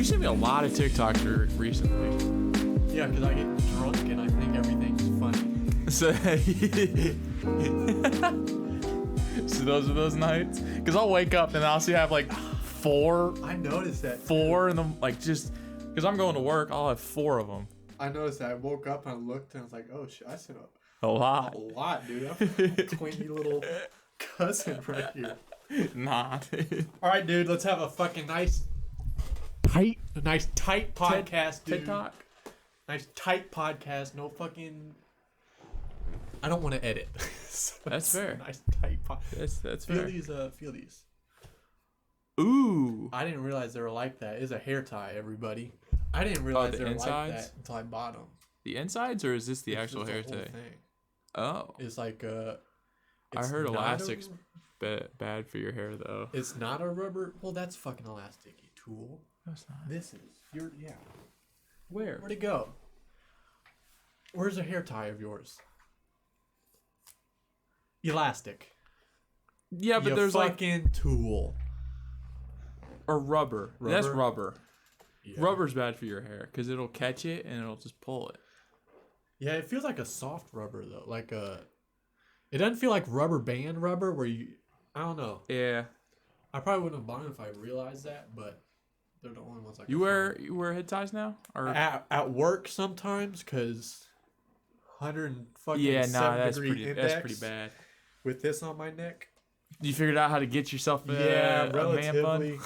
sent me a lot of TikToks recently. Yeah, because I get drunk and I think everything's funny. So, so those are those nights. Because I'll wake up and I'll see I have like four. I noticed that. Four in them, like just because I'm going to work, I'll have four of them. I noticed that. I woke up and I looked and I was like, oh shit, I sent a lot. A lot, dude. I'm a clingy little cousin right here. Nah. All right, dude. Let's have a fucking nice tight podcast, dude. TikTok. Nice tight podcast. No fucking. I don't want to edit. So that's fair. Nice tight podcast. That's feel fair. Feel these. Ooh. I didn't realize they were like that. It's a hair tie, everybody. I didn't realize they were like that until I bought them. The insides, or is this the actual hair tie? Oh. It's like I heard elastic's bad for your hair though. It's not a rubber. Well, that's fucking elasticy tool. No, it's not. This is. Yeah. Where? Where'd it go? Where's a hair tie of yours? Elastic. Yeah, but there's fucking tool. Or rubber. That's rubber. Yeah. Rubber's bad for your hair because it'll catch it and it'll just pull it. Yeah, it feels like a soft rubber though. Like a. It doesn't feel like rubber band rubber where you. I don't know. Yeah. I probably wouldn't have bought them if I realized that, but they're the only ones I can You wear head ties now? Or at work sometimes because 107 that's degree index. That's pretty bad. With this on my neck. You figured out how to get yourself a man bun?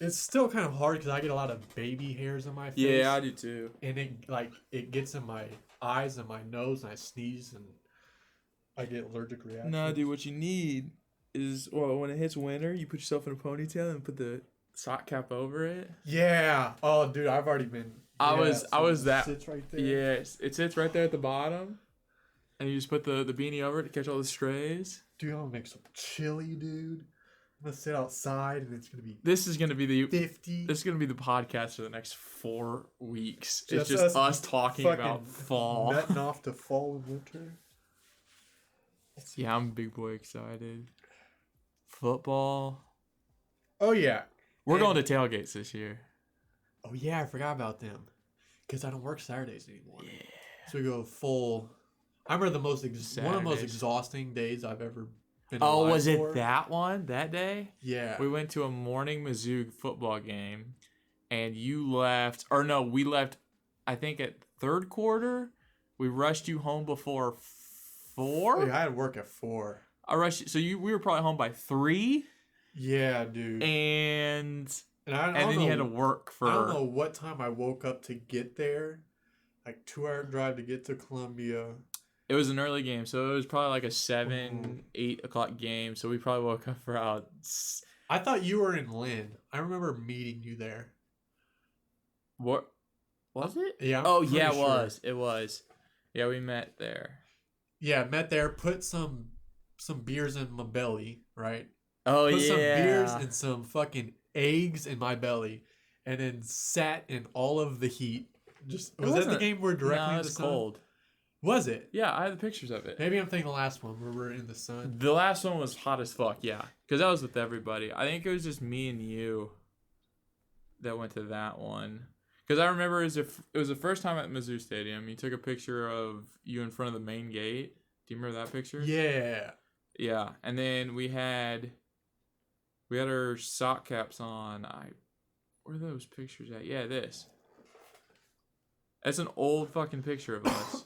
It's still kind of hard because I get a lot of baby hairs in my face. Yeah, I do too. And it gets in my eyes and my nose and I sneeze and I get allergic reactions. Nah, dude, what you need is, when it hits winter, you put yourself in a ponytail and put the sock cap over it. Yeah. Oh, dude, I've already been. I was that. It sits right there. Yeah, it sits right there at the bottom. And you just put the beanie over it to catch all the strays. Dude, I'm gonna make some chili, dude. I'm gonna sit outside and it's gonna be. This is gonna be the 50. This is gonna be the podcast for the next 4 weeks. It's just us talking about fall. Nutting off to fall and winter. Yeah, I'm big boy excited. Football. Oh yeah, we're going to tailgates this year. Oh yeah, I forgot about them. Because I don't work Saturdays anymore. Yeah. So we go full. I remember one of the most exhausting days I've ever been. Oh, was it that one that day? Yeah. We went to a morning Mizzou football game, and you left, or no, we left. I think at third quarter, we rushed you home before 4. Yeah, I had work at 4. I rushed you, so we were probably home by 3. Yeah, dude. And then you had to work for. I don't know what time I woke up to get there. Like 2-hour drive to get to Columbia. It was an early game, so it was probably like a 8 o'clock game. So we probably woke up for about. I thought you were in Lynn. I remember meeting you there. What was it? Yeah. Oh yeah, it was. Yeah, we met there. Yeah, met there. Put some beers in my belly, right? Oh put yeah. Some beers and some fucking eggs in my belly, and then sat in all of the heat. Was that the game where directly in the sun? Cold. Was it? Yeah, I have the pictures of it. Maybe I'm thinking the last one where we're in the sun. The last one was hot as fuck, yeah. Because that was with everybody. I think it was just me and you that went to that one. Because I remember it was the first time at Mizzou Stadium. You took a picture of you in front of the main gate. Do you remember that picture? Yeah. Yeah, and then we had our sock caps on. Where are those pictures at? Yeah, this. That's an old fucking picture of us.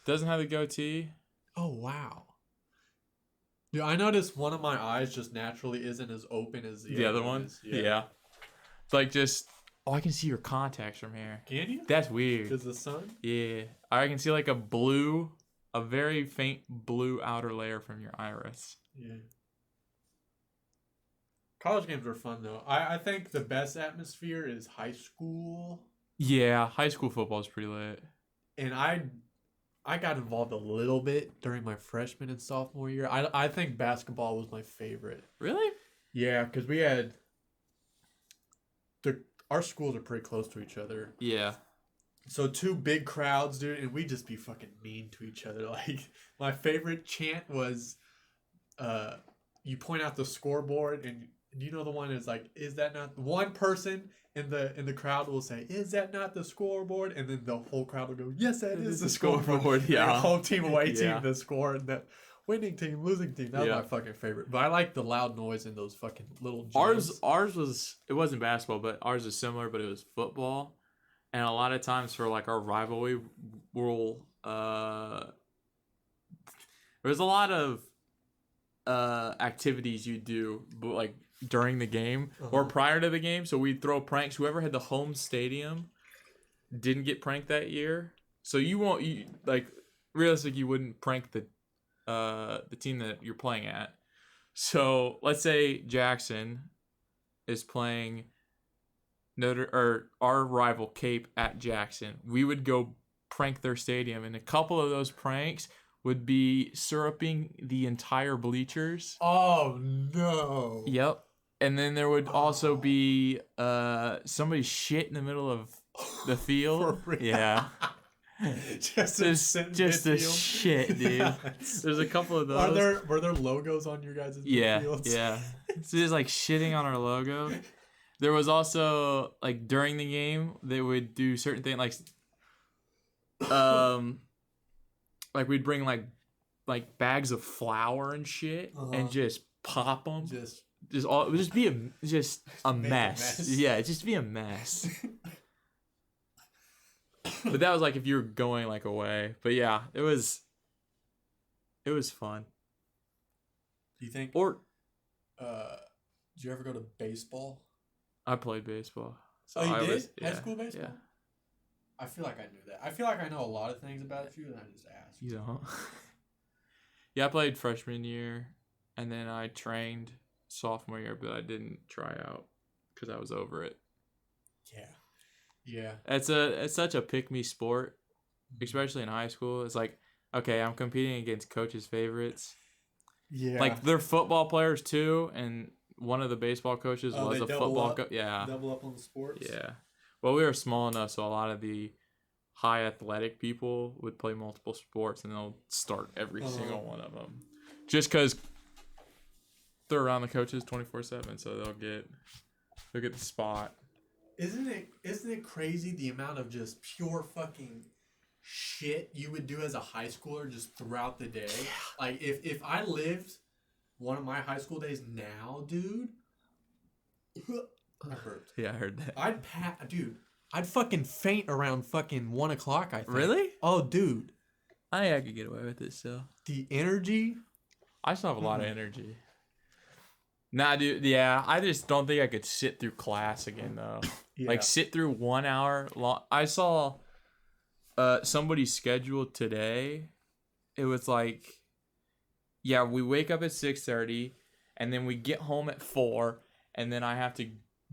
Doesn't have the goatee. Oh, wow. Dude, I noticed one of my eyes just naturally isn't as open as the other one. Yeah. It's like just. Oh, I can see your contacts from here. Can you? That's weird. Because the sun? Yeah. I can see like a very faint blue outer layer from your iris. Yeah. College games are fun, though. I think the best atmosphere is high school. Yeah, high school football is pretty lit. And I got involved a little bit during my freshman and sophomore year. I think basketball was my favorite. Really? Yeah, because we had... Our schools are pretty close to each other. Yeah. So 2 big crowds, dude, and we'd just be fucking mean to each other. Like, my favorite chant was, you point out the scoreboard, and you know the one is like, is that not one person in the crowd will say, is that not the scoreboard? And then the whole crowd will go, yes, that is the scoreboard. Yeah. Like, home team, away Yeah. team, the score, and the winning team, losing team. That's my fucking favorite. But I like the loud noise in those fucking little gyms. Ours was, it wasn't basketball, but ours was similar, but it was football. And a lot of times for like our rivalry, we'll there's a lot of activities you do, but like during the game or prior to the game. So we'd throw pranks. Whoever had the home stadium didn't get pranked that year. So you like realistically you wouldn't prank the team that you're playing at. So let's say Jackson is playing our rival Cape at Jackson. We would go prank their stadium, and a couple of those pranks would be syruping the entire bleachers. Oh no. Yep. And then there would also be somebody shit in the middle of the field. Yeah. just a shit, dude. There's a couple of those. Were there logos on your guys' fields? Yeah. So just like shitting on our logo. There was also like during the game they would do certain things like we'd bring like bags of flour and shit and just pop them. It would just be a mess. Yeah, it'd just be a mess. But that was like if you were going like away. But yeah, it was fun. Do you think did you ever go to baseball? I played baseball. So you did? High school baseball? Yeah. I feel like I knew that. I feel like I know a lot of things about you, and I just asked. You don't? Yeah, I played freshman year, and then I trained sophomore year, but I didn't try out because I was over it. Yeah. It's such a pick-me sport, especially in high school. It's like, okay, I'm competing against coaches' favorites. Yeah. Like, they're football players, too, and one of the baseball coaches was a football coach. Yeah. Double up on the sports? Yeah. Well, we were small enough, so a lot of the high athletic people would play multiple sports, and they'll start every single one of them. Just because they're around the coaches 24/7, so they'll get the spot. Isn't it crazy the amount of just pure fucking shit you would do as a high schooler just throughout the day? Yeah. Like if I lived one of my high school days now, dude. I burped. Yeah, I heard that. I'd fucking faint around fucking 1 o'clock, I think. Really? Oh, dude. I could get away with it still. The energy? I still have a lot of energy. Nah, dude. Yeah, I just don't think I could sit through class again, though. Yeah. Like, sit through 1 hour long. I saw somebody's schedule today. It was like, yeah, we wake up at 6:30, and then we get home at 4, and then I have to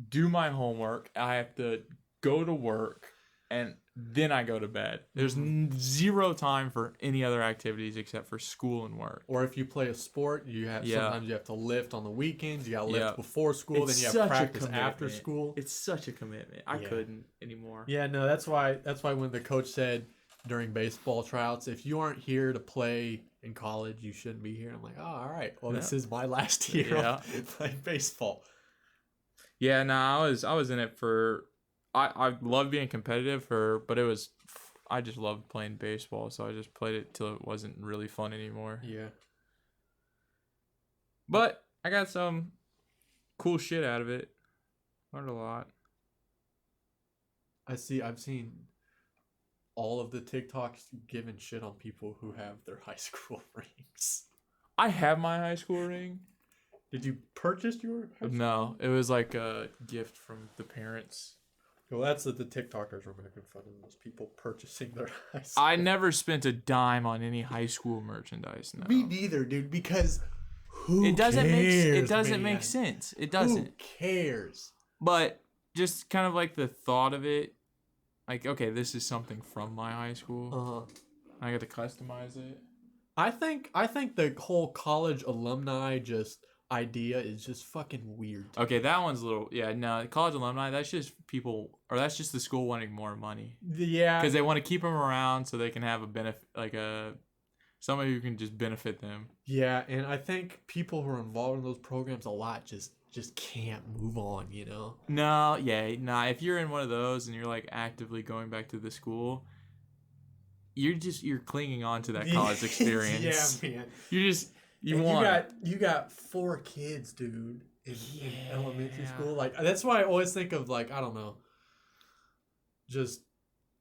do my homework. I have to go to work, and then I go to bed. There's zero time for any other activities except for school and work. Or if you play a sport, sometimes you have to lift on the weekends. You got to lift before school, then you have practice after school. It's such a commitment. I couldn't anymore. Yeah, no, that's why when the coach said during baseball tryouts, if you aren't here to play in college, you shouldn't be here. I'm like, oh, all right. Well, this is my last year of playing baseball. Yeah, no, I was in it for. I love being competitive but I just loved playing baseball, so I just played it till it wasn't really fun anymore. Yeah. But I got some cool shit out of it. Learned a lot. I've seen all of the TikToks giving shit on people who have their high school rings. I have my high school ring. Did you purchase your high school No, it was like a gift from the parents. Well, that's the TikTokers were making fun of those people purchasing their high school. I never spent a dime on any high school merchandise. No. Me neither, dude. Because it doesn't cares, make sense. It doesn't. Who cares? But just kind of like the thought of it, like, okay, this is something from my high school. I got to customize it. I think the whole college alumni idea is just fucking weird. Okay, that one's a little college alumni, that's just people, or that's just the school wanting more money. Yeah, because they want to keep them around so they can have a benefit, like somebody who can just benefit them. Yeah, and I think people who are involved in those programs a lot just just can't move on, you know? No, yeah, nah. If you're in one of those and you're like actively going back to the school, you're clinging on to that college experience. Yeah, man. You got 4 kids, dude, in elementary school. Like that's why I always think of like, I don't know, just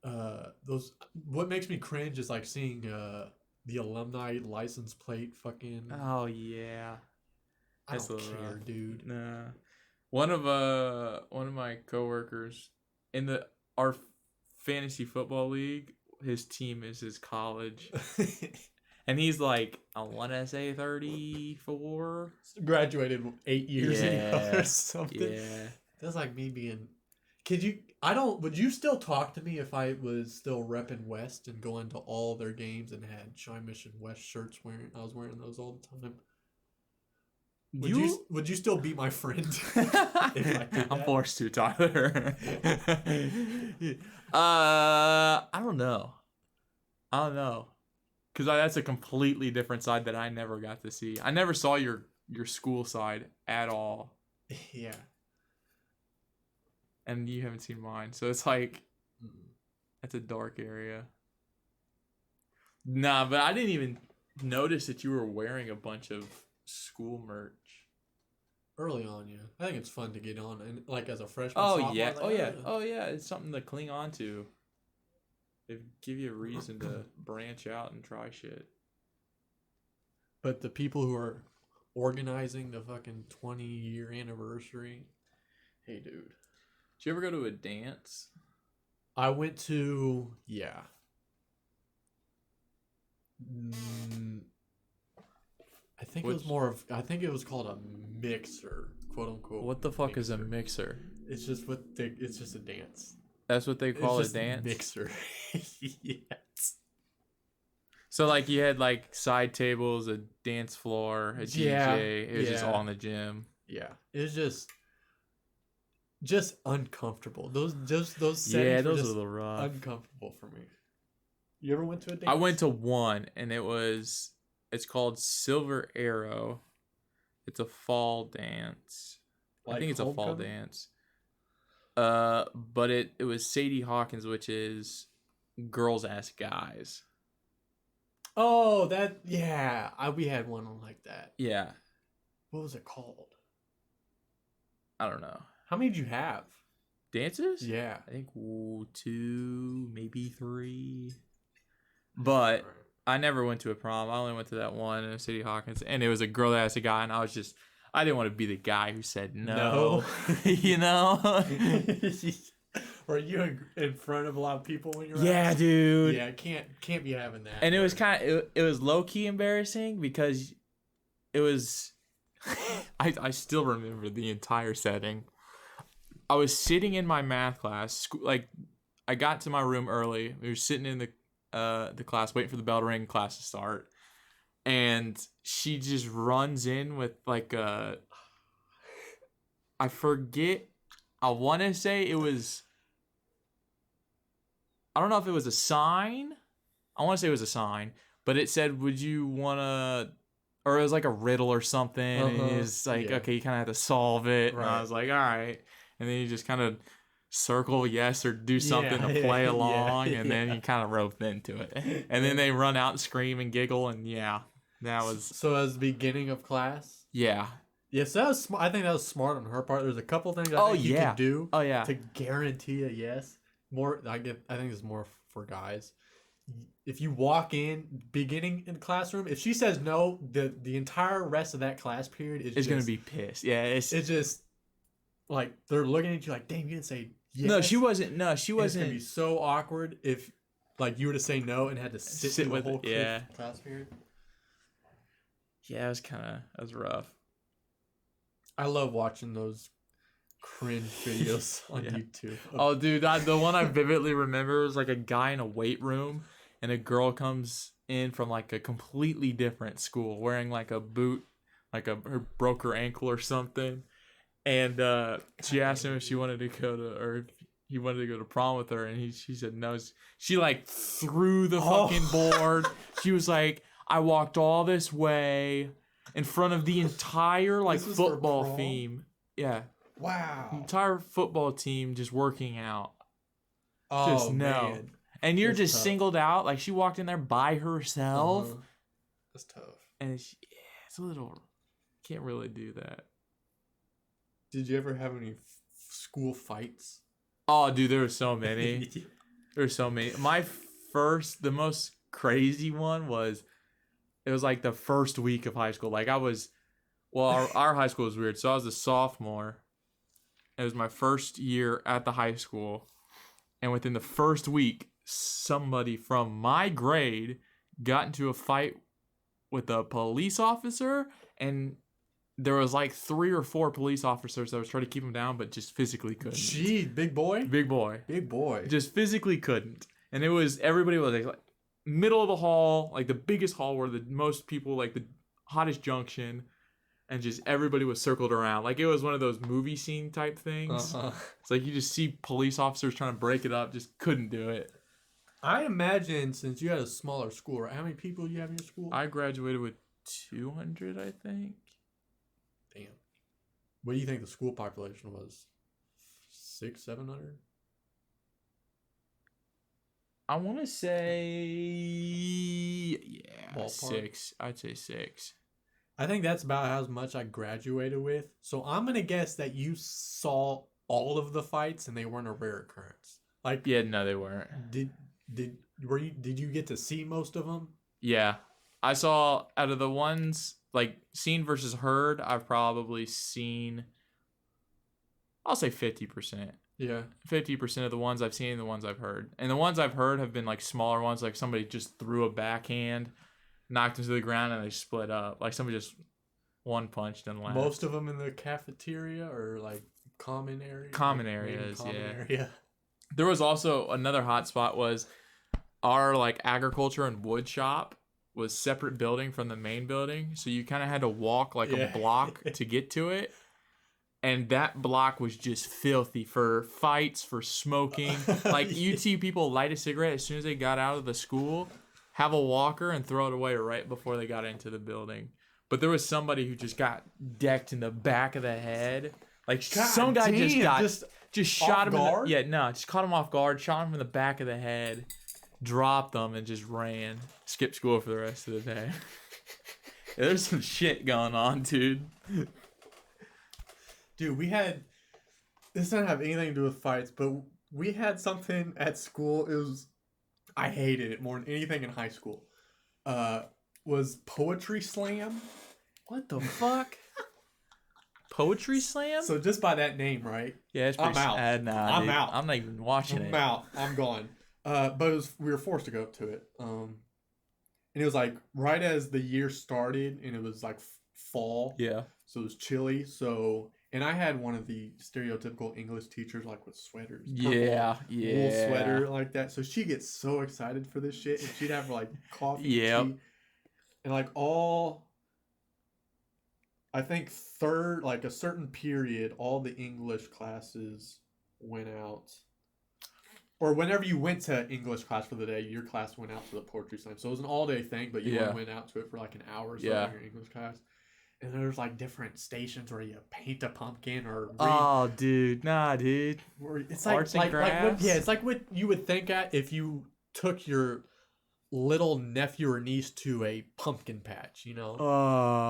those. What makes me cringe is like seeing the alumni license plate fucking. Oh yeah. I don't care, dude. Nah. One of my coworkers in our fantasy football league, his team is his college. And he's like, I want to say 34. Graduated 8 years ago or something. Yeah. That's like me being. Would you still talk to me if I was still repping West and going to all their games and had Shy Mission West shirts I was wearing those all the time? Would you still be my friend? I'm forced to, Tyler. I don't know. Because that's a completely different side that I never got to see. I never saw your school side at all. Yeah. And you haven't seen mine. So it's like, that's a dark area. Nah, but I didn't even notice that you were wearing a bunch of school merch. Early on, yeah. I think it's fun to get on, and like as a freshman. Oh yeah, oh yeah. It's something to cling on to. They give you a reason to branch out and try shit. But the people who are organizing the fucking 20-year anniversary, hey, dude. Did you ever go to a dance? I went to, yeah. I think it was called a mixer, quote unquote. What the fuck is a mixer? It's just it's just a dance. That's what they call a dance? Mixer. Yes. So like you had like side tables, a dance floor, a DJ. It was just all in the gym. Yeah. It was just uncomfortable. Those settings those were were just a little rough. Uncomfortable for me. You ever went to a dance? I went to one, and it's called Silver Arrow. It's a fall dance. Like I think it's homecoming? a fall dance. But it was Sadie Hawkins, which is girls ask guys. Oh, we had one like that. Yeah. What was it called? I don't know. How many did you have? Dances? Yeah. I think 2, maybe 3. But I never went to a prom. I only went to that one in Sadie Hawkins, and it was a girl that asked a guy, and I didn't want to be the guy who said no. You know? Were you in front of a lot of people when you were Yeah, dude. Yeah, can't be having that. And it was it was low-key embarrassing because it was I still remember the entire setting. I was sitting in my math class, like I got to my room early. We were sitting in the class waiting for the bell to ring, class to start. And she just runs in with like I forget. I want to say it was. I don't know if it was a sign. I want to say it was a sign, but it said, "Would you wanna?" Or it was like a riddle or something. And it's like, okay, you kind of have to solve it. Right. And I was like, all right. And then you just kind of circle yes or do something to play along, and then you kind of rope into it. And then they run out and scream and giggle, and that was. So as the beginning of class. Yeah. Yes, that was. I think that was smart on her part. There's a couple things I think you could do. Oh yeah. To guarantee a yes. I think it's more for guys. If you walk in beginning in the classroom, if she says no, the entire rest of that class period is gonna be pissed. Yeah, it's just like they're looking at you like, damn, you didn't say yes. No, she wasn't. It's gonna be so awkward if like you were to say no and had to sit with the whole class period. Yeah, that was rough. I love watching those cringe videos on YouTube. Oh, dude, the one I vividly remember was like a guy in a weight room, and a girl comes in from like a completely different school wearing like a boot, like her broke her ankle or something, and she asked him if he wanted to go to prom with her, and she said no. She like threw the fucking board. She was like, I walked all this way in front of the entire like football team. Yeah. Wow. Entire football team just working out. Oh, Just no. man. And you're That's just tough. singled out. Like, she walked in there by herself. Uh-huh. That's tough. And it's a little... Can't really do that. Did you ever have any school fights? Oh, dude, there were so many. There were so many. The most crazy one was... It was like the first week of high school. Like, our high school was weird. So I was a sophomore. It was my first year at the high school. And within the first week, somebody from my grade got into a fight with a police officer. And there was like 3 or 4 police officers that was trying to keep him down, but just physically couldn't. Gee, big boy? Big boy. Big boy. Just physically couldn't. And everybody was like middle of the hall, like the biggest hall where the most people, like the hottest junction. And just everybody was circled around. Like, it was one of those movie scene type things. It's like you just see police officers trying to break it up. Just couldn't do it. I imagine since you had a smaller school, right? How many people do you have in your school? I graduated with 200, I think. Damn. What do you think the school population was? 600, 700? I want to say... Yeah, Ballpark. 6. I'd say 6. I think that's about how much I graduated with. So I'm gonna guess that you saw all of the fights and they weren't a rare occurrence. Like, Yeah, no, they weren't. did you get to see most of them? Yeah. I saw, out of the ones, like, seen versus heard, I've probably seen, I'll say 50%. Yeah. 50% of the ones I've seen and the ones I've heard. And the ones I've heard have been, like, smaller ones, like somebody just threw a backhand, knocked into the ground, and they split up. Like, somebody just one punched and left. Most of them in the cafeteria or like common area. Common Like, areas, common yeah. area. There was also another hot spot was our, like, agriculture and wood shop was separate building from the main building. So you kind of had to walk like a block to get to it. And that block was just filthy for fights, for smoking. Like, UT people light a cigarette as soon as they got out of the school, have a walker, and throw it away right before they got into the building. But there was somebody who just got decked in the back of the head. Like, some guy just shot him. Just caught him off guard, shot him in the back of the head, dropped them, and just ran. Skipped school for the rest of the day. Yeah, there's some shit going on, dude. Dude, this doesn't have anything to do with fights, but we had something at school. I hated it more than anything in high school. Was poetry slam. What the fuck? Poetry slam? So just by that name, right? Yeah, it's pretty sad. I'm out. I'm not even watching it. I'm out. I'm gone. But we were forced to go to it. And it was like right as the year started, and it was like fall. Yeah. So it was chilly. And I had one of the stereotypical English teachers, like with sweaters. Yeah. Wool sweater like that. So she gets so excited for this shit, and she'd have like coffee and tea. And like I think third, like a certain period, all the English classes went out. Or whenever you went to English class for the day, your class went out to the poetry slam. So it was an all-day thing, but you only went out to it for like an hour or so in your English class. And there's like different stations where you paint a pumpkin or read. Oh, dude. Nah, dude. It's like, arts and crafts? It's like what you would think at if you took your little nephew or niece to a pumpkin patch, you know?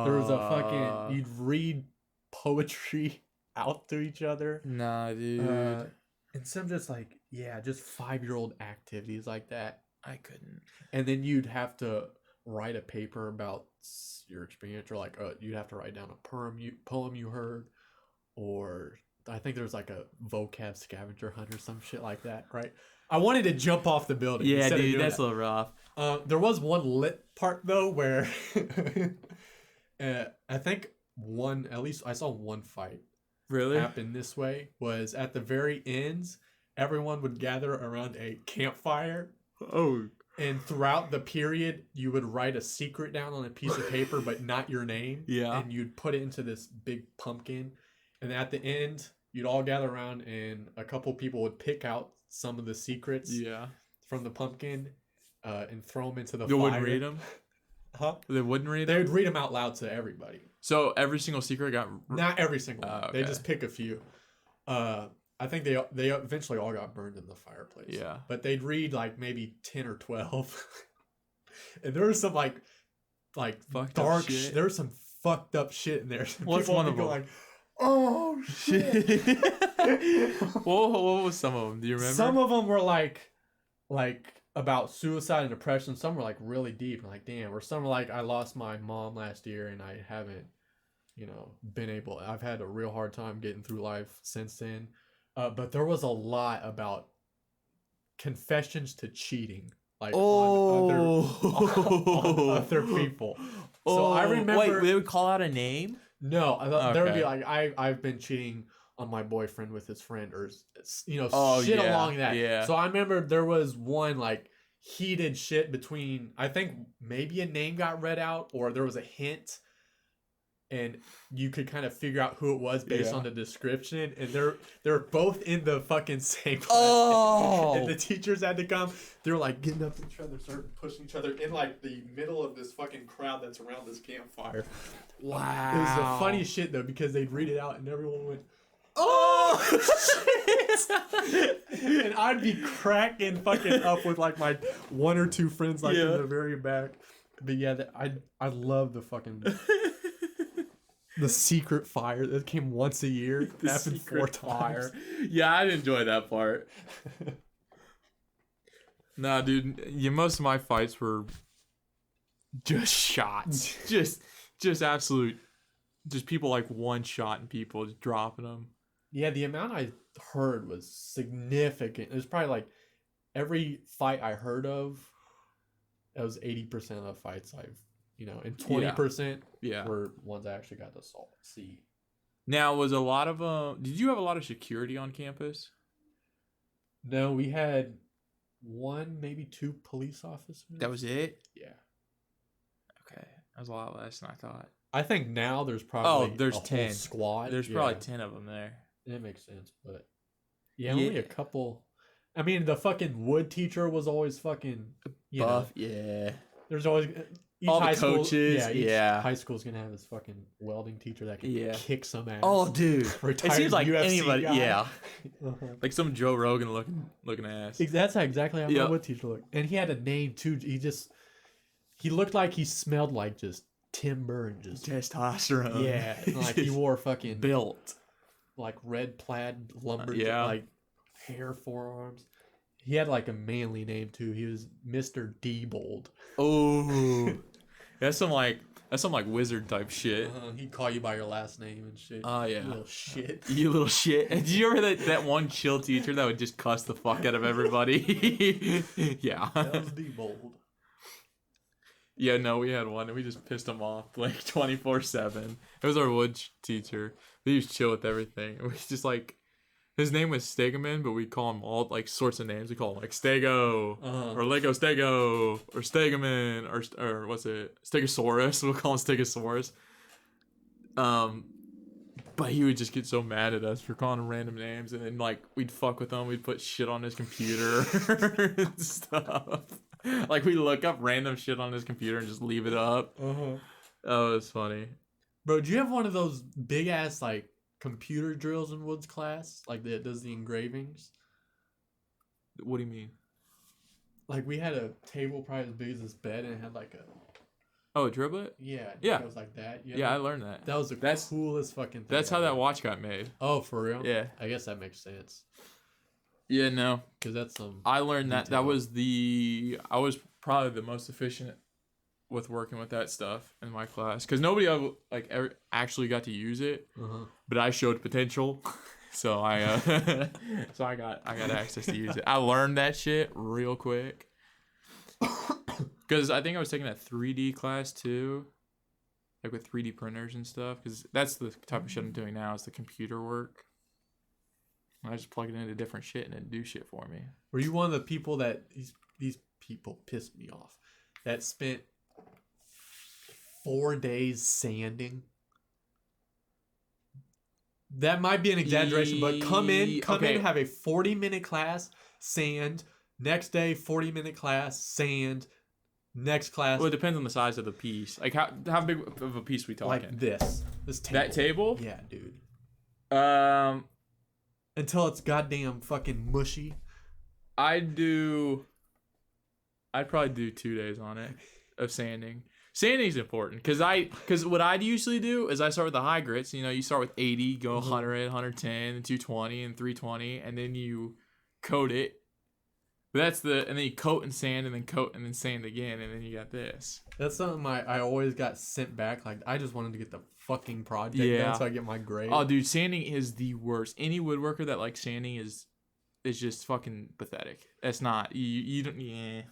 There was you'd read poetry out to each other. Nah, dude. And some just 5-year-old activities like that. I couldn't. And then you'd have to write a paper about your experience, or you'd have to write down a poem you heard, or I think there's like a vocab scavenger hunt or some shit like that, right? I wanted to jump off the building. Yeah, dude, that's a little rough. There was one lit part though where I think at least I saw one fight happen this way. Was at the very ends, everyone would gather around a campfire. Oh. And throughout the period, you would write a secret down on a piece of paper, but not your name. Yeah. And you'd put it into this big pumpkin. And at the end, you'd all gather around, and a couple people would pick out some of the secrets from the pumpkin and throw them into the fire. You wouldn't read them? Huh? They wouldn't read They them? would read them out loud to everybody. So every single secret got... Not every single one. okay. They just pick a few. I think they eventually all got burned in the fireplace. Yeah. But they'd read like maybe 10 or 12. And there was some like fucked dark shit. There was some fucked up shit in there. What's People one would of go them? like, oh shit. what was some of them? Do you remember? Some of them were like about suicide and depression. Some were like really deep and like damn. Or some were like, I lost my mom last year and I haven't, I've had a real hard time getting through life since then. But there was a lot about confessions to cheating, like on other people. So I remember. Wait, they would call out a name? No, there would be Okay. like I've been cheating on my boyfriend with his friend, or Oh, shit yeah, along that. yeah. So I remember there was one like heated shit between. I think maybe a name got read out, or there was a hint. And you could kind of figure out who it was based on the description, and they're both in the fucking same class. Oh! And the teachers had to come. They're like getting up to each other, starting pushing each other in like the middle of this fucking crowd that's around this campfire. Wow. It was the funny shit though, because they'd read it out and everyone went, Oh shit! And I'd be cracking fucking up with like my one or two friends like in the very back. But yeah, I love the fucking. The secret fire that came once a year. The Happened 4 times. Yeah, I'd enjoy that part. Nah, dude. Most of my fights were just shots. just absolute. Just people like one-shotting people, just dropping them. Yeah, the amount I heard was significant. It was probably like every fight I heard of, that was 80% of the fights I've, and 20% were ones I actually got to see. Now, was a lot of did you have a lot of security on campus? No, we had 1, maybe 2 police officers. That was it? Yeah. Okay. That was a lot less than I thought. I think now there's probably there's a 10 whole squad. There's probably 10 of them there. That makes sense, but only a couple. I mean, the fucking wood teacher was always fucking buff. Yeah. There's always all the coaches. Each high school's gonna have this fucking welding teacher that can kick some ass. Oh, dude. Retired it seems like UFC anybody. guy. Yeah. Like some Joe Rogan looking ass. That's exactly how my wood teacher looked, and he had a name too. He looked like he smelled like just timber and just testosterone. Yeah, like he wore fucking built like red plaid lumberjack like hair forearms. He had like a manly name too. He was Mr. D-Bold. Oh, that's some like wizard type shit. He'd call you by your last name and shit. Oh yeah, you little shit. You little shit. Did you ever that one chill teacher that would just cuss the fuck out of everybody? Yeah, that was D-Bold. Yeah, no, we had one and we just pissed him off like 24/7. It was our wood teacher. He was chill with everything. We just like, his name was Stegaman, but we call him all like sorts of names. We call him like Stego or Lego Stego or Stegaman or what's it? Stegosaurus. We'll call him Stegosaurus. But he would just get so mad at us for calling him random names, and then like we'd fuck with him. We'd put shit on his computer and stuff. Like we look up random shit on his computer and just leave it up. Oh, it was funny. Bro, do you have one of those big ass like computer drills in Woods class, like that does the engravings? What do you mean? Like we had a table probably as big as this bed, and it had like a a driblet? Yeah. Yeah. It was like that. Yeah, I learned that. That was the coolest fucking thing. That's how that watch got made. Oh, for real? Yeah. I guess that makes sense. Yeah, no. Because that's some. I learned that. That was I was probably the most efficient with working with that stuff in my class. Because nobody ever actually got to use it. But I showed potential. So I got access to use it. I learned that shit real quick. Because I think I was taking that 3D class too, like with 3D printers and stuff. Because that's the type of shit I'm doing now is the computer work. I just plug it into different shit and it do shit for me. Were you one of the people that these people pissed me off that spent 4 days sanding? That might be an exaggeration, but come in, have a 40-minute class, sand. Next day, 40-minute class, sand. Next class. Well, it depends on the size of the piece. Like how big of a piece we talking? Like this table. That table? Yeah, dude. Um, Until it's goddamn fucking mushy. I'd probably do 2 days on it of sanding. Sanding's important because what I'd usually do is I start with the high grits. You know, you start with 80, go 100, 110, and 220, and 320, and then you coat it. But and then you coat and sand, and then coat and then sand again, and then you got this. That's something I always got sent back. Like, I just wanted to get the fucking project done so I get my grade. Oh, dude, sanding is the worst. Any woodworker that likes sanding is just fucking pathetic. That's not you don't. Yeah.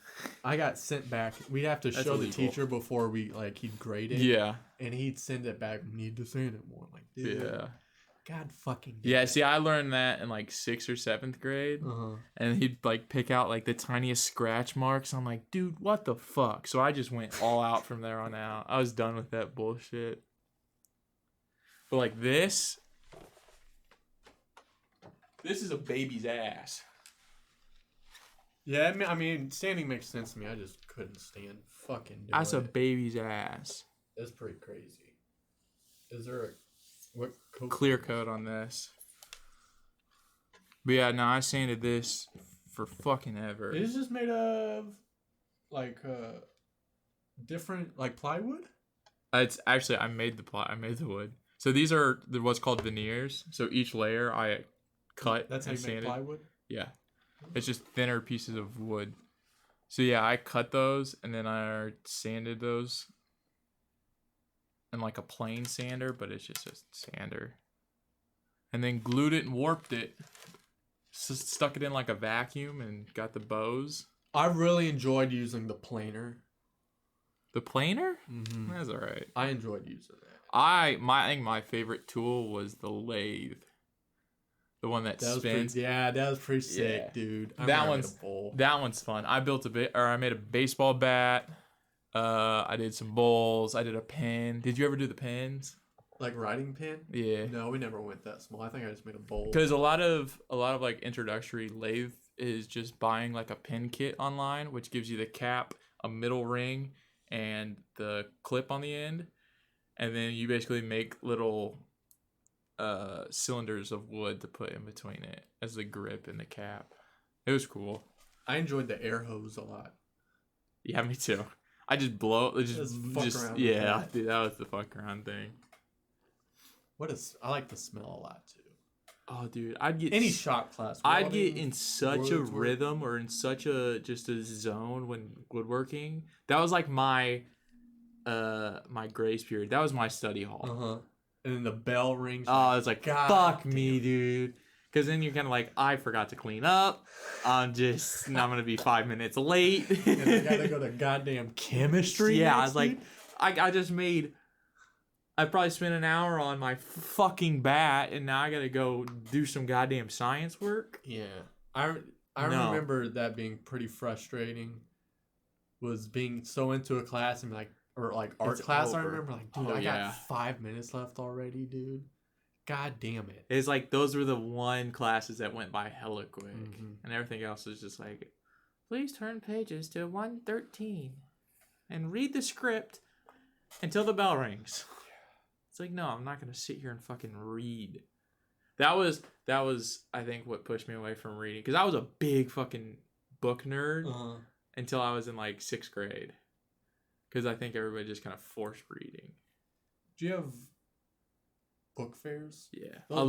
I got sent back. We'd have to show the teacher before he'd grade it. Yeah. And he'd send it back. We need to sand it more. I'm like, dude. Yeah. God fucking. Yeah. See, I learned that in like 6th or 7th grade, and he'd like pick out like the tiniest scratch marks. I'm like, dude, what the fuck? So I just went all out from there on out. I was done with that bullshit. But like this is a baby's ass. Yeah, I mean, sanding makes sense to me. I just couldn't stand fucking doing That's it. a baby's ass. That's pretty crazy. Is there what coat? Clear coat on this. But yeah, no, I sanded this for fucking ever. It's just made of like different like plywood. It's actually I made the wood. So these are what's called veneers. So each layer I cut. That's how you make plywood. Yeah, it's just thinner pieces of wood. So yeah, I cut those and then I sanded those. And like a plain sander, but it's just a sander. And then glued it and warped it. Stuck it in like a vacuum and got the bows. I really enjoyed using the planer. The planer? Mm-hmm. That's all right. I enjoyed using that. I think my favorite tool was the lathe. The one that spins. That was pretty sick, dude. That one's fun. I made a baseball bat. I did some bowls. I did a pen. Did you ever do the pens? Like writing pen? Yeah. No, we never went that small. I think I just made a bowl. Because a lot of like introductory lathe is just buying like a pen kit online, which gives you the cap, a middle ring, and the clip on the end, and then you basically make little cylinders of wood to put in between it as the grip and the cap. It was cool. I enjoyed the air hose a lot. Yeah, me too. I just blow it. Just yeah, dude, that was the fuck around thing. I like the smell a lot too. Oh, dude, I'd get any shop class. I'd get in such a rhythm or in such a zone when woodworking. That was like my grace period. That was my study hall. And then the bell rings. Oh, it's like fuck me, dude. Because then you're kind of like, I forgot to clean up. I'm gonna be 5 minutes late. And I gotta go to goddamn chemistry. Yeah, I was like, I probably spent an hour on my fucking bat, and now I gotta go do some goddamn science work. Yeah, I remember that being pretty frustrating. Was being so into a class and like art class. Over. I remember like, dude, I got 5 minutes left already, dude. God damn it! It's like those were the one classes that went by hella quick, and everything else was just like, please turn pages to 113, and read the script until the bell rings. It's like, no, I'm not gonna sit here and fucking read. That was I think what pushed me away from reading, because I was a big fucking book nerd until I was in like 6th grade, because I think everybody just kind of forced reading. Do you have book fairs? Yeah, I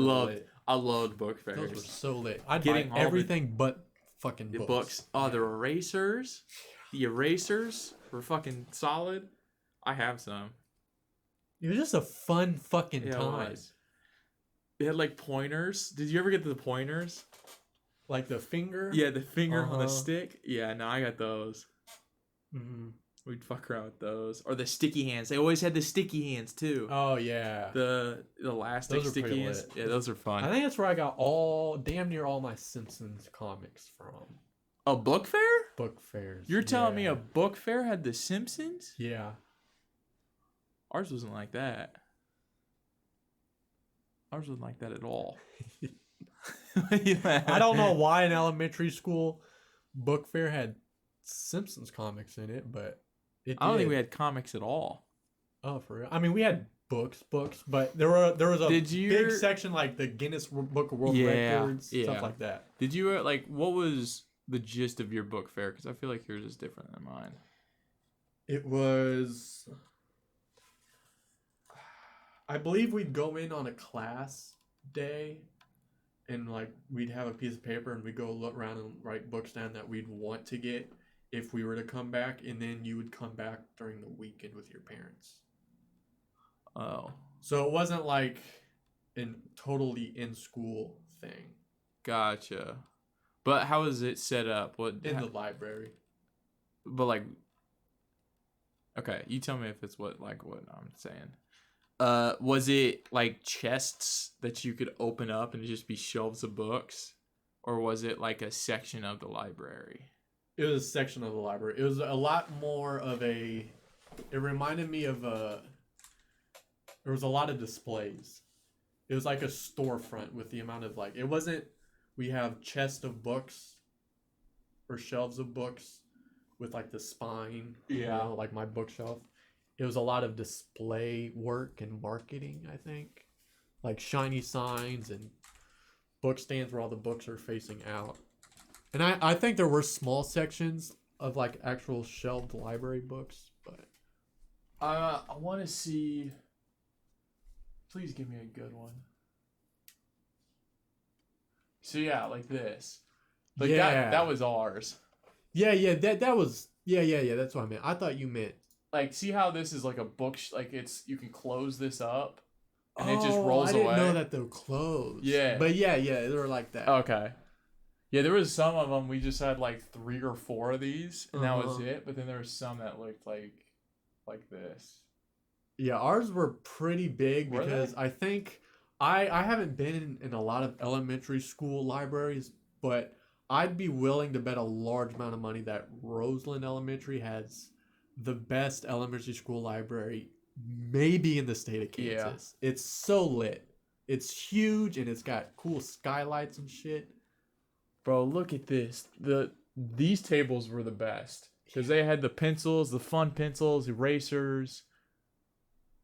loved book fairs. Those were so lit. I'd buy everything but fucking books. Oh, the erasers. The erasers were fucking solid. I have some. It was just a fun fucking time. They had like pointers. Did you ever get the pointers? Like the finger? Yeah, the finger on the stick. Yeah, no, I got those. Mm-hmm. We'd fuck around with those. Or the sticky hands. They always had the sticky hands too. Oh yeah. The elastic sticky hands. Lit. Yeah, those are fun. I think that's where I got damn near all my Simpsons comics from. A book fair? Book fairs. You're telling me a book fair had the Simpsons? Yeah. Ours wasn't like that. Ours wasn't like that at all. I don't know why in elementary school book fair had Simpsons comics in it, but It I don't think did. we had comics at all. Oh, for real? I mean, we had books, but there was a Did you- big section like the Guinness Book of World Records, stuff like that. Did you like what was the gist of your book fair? Because I feel like yours is different than mine. It was, I believe we'd go in on a class day, and like we'd have a piece of paper and we'd go look around and write books down that we'd want to get if we were to come back, and then you would come back during the weekend with your parents. Oh, So it wasn't like a totally in school thing. gotcha. But how is it set up? What In the library. But like, okay, you tell me if it's what I'm saying. Was it like chests that you could open up and just be shelves of books, or was it like a section of the library? It was a section of the library. It was a lot more of a. It reminded me of a. There was a lot of displays. It was like a storefront with the amount of like. It wasn't. We have chests of books. Or shelves of books, with like the spine. Yeah. You know, like my bookshelf. It was a lot of display work and marketing. I think, like shiny signs and book stands where all the books are facing out. And I think there were small sections of like actual shelved library books, but I want to see. Please give me a good one. So yeah, like this. Like that was ours. Yeah, that was yeah. That's what I meant. I thought you meant Like, see how this is like a book? Like it's you can close this up, and it just rolls away. I didn't know that they were closed. Yeah, but yeah, they were like that. Okay. Yeah, there was some of them we just had like 3 or 4 of these, and that was it. But then there was some that looked like this. Yeah, ours were pretty big Were because they? I think I haven't been in a lot of elementary school libraries, but I'd be willing to bet a large amount of money that Roseland Elementary has the best elementary school library maybe in the state of Kansas. Yeah. It's so lit. It's huge and it's got cool skylights and shit. Bro, look at this. These tables were the best because they had the pencils, the fun pencils, erasers.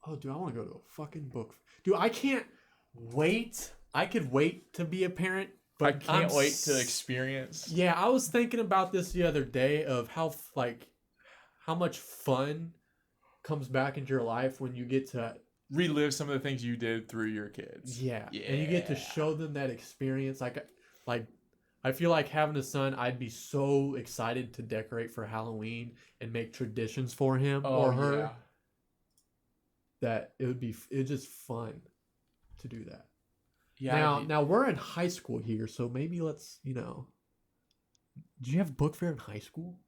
Oh, dude, I want to go to a fucking book. Dude, I can't wait. I could wait to be a parent, but I can't wait to experience. Yeah, I was thinking about this the other day of how much fun comes back into your life when you get to relive some of the things you did through your kids. Yeah. And you get to show them that experience. Like I feel like having a son, I'd be so excited to decorate for Halloween and make traditions for him or her. Yeah. That it's just fun to do that. Yeah. Now we're in high school here, so maybe let's, Did you have book fair in high school?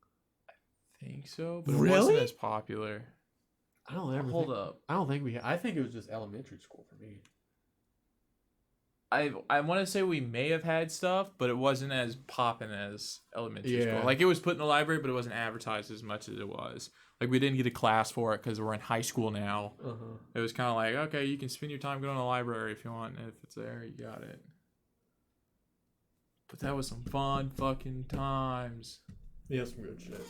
I think so, but really? It wasn't as popular. I don't ever Hold up. I don't think we had. I think it was just elementary school for me. I want to say we may have had stuff, but it wasn't as poppin' as elementary school. Like it was put in the library, but it wasn't advertised as much as it was. Like we didn't get a class for it because we're in high school now. It was kind of like, okay, you can spend your time going to the library if you want. And if it's there, you got it. But that was some fun fucking times. Yeah, some good shit.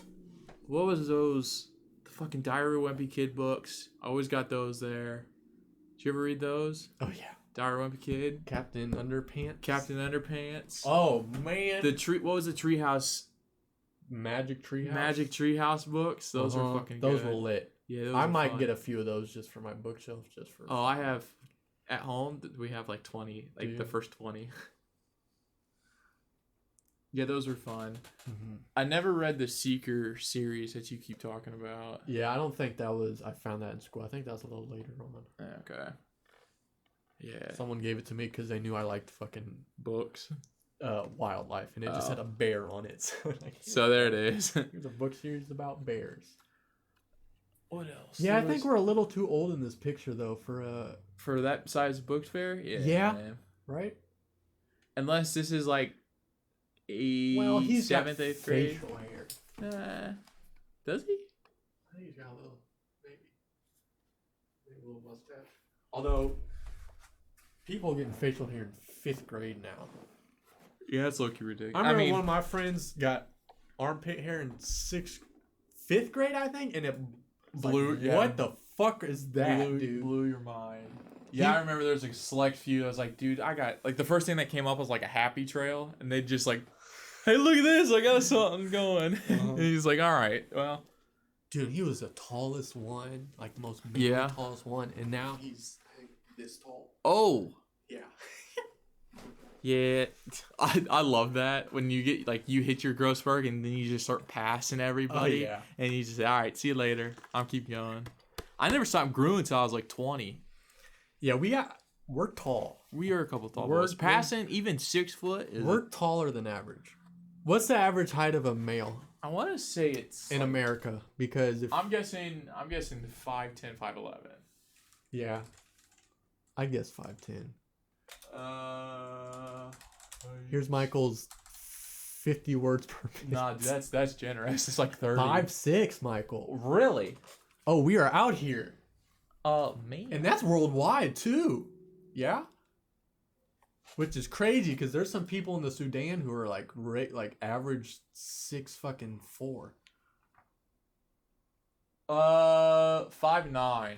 What was those? The fucking Diary of a Wimpy Kid books. I always got those there. Did you ever read those? Oh yeah. Diary of a Wimpy Kid. Captain Underpants. Oh man. What was the Treehouse? Magic Treehouse books. Those are fucking good. Those were lit. Yeah, I might get a few of those just for my bookshelf, I have at home. We have like 20, like the first 20. Yeah, those were fun. Mm-hmm. I never read the Seeker series that you keep talking about. Yeah, I don't think that was. I found that in school. I think that was a little later on. Okay. Yeah. Someone gave it to me because they knew I liked fucking books. Wildlife, and it just had a bear on it. So there it is. Here's a book series about bears. What else? Yeah, I think we're a little too old in this picture though for that size book fair. Yeah. Man. Right. Unless this is like he's 7th, 8th grade. Facial hair. Does he? I think he's got a little, maybe a little mustache. Although people are getting facial hair in 5th grade now. Yeah, that's low-key ridiculous. I remember one of my friends got armpit hair in 5th grade, I think, and it What the fuck is that, dude? Blew your mind. Yeah, I remember there's a select few. I was like, dude, I got like the first thing that came up was like a happy trail, and they just like, hey, look at this, I got something going. And he's like, all right, well, dude, he was the tallest one, like the most tallest one, and now he's this tall. Oh, yeah. Yeah, I love that when you get like you hit your growth spurt and then you just start passing everybody. Oh, yeah. And you just say, all right, see you later. I'll keep going. I never stopped growing until I was like 20. Yeah, we're tall. We are a couple tall boys. Passing even 6 foot. We're taller than average. What's the average height of a male? I want to say it's in America, because if I'm guessing 5'10", 5'11". Yeah, I guess 5'10". Here's Michael's 50 words per minute. Nah, dude, that's generous. It's like 30. 5'6", Michael. Really? Oh, we are out here. Man. And that's worldwide too. Yeah. Which is crazy because there's some people in the Sudan who are like average 6'4". 5'9"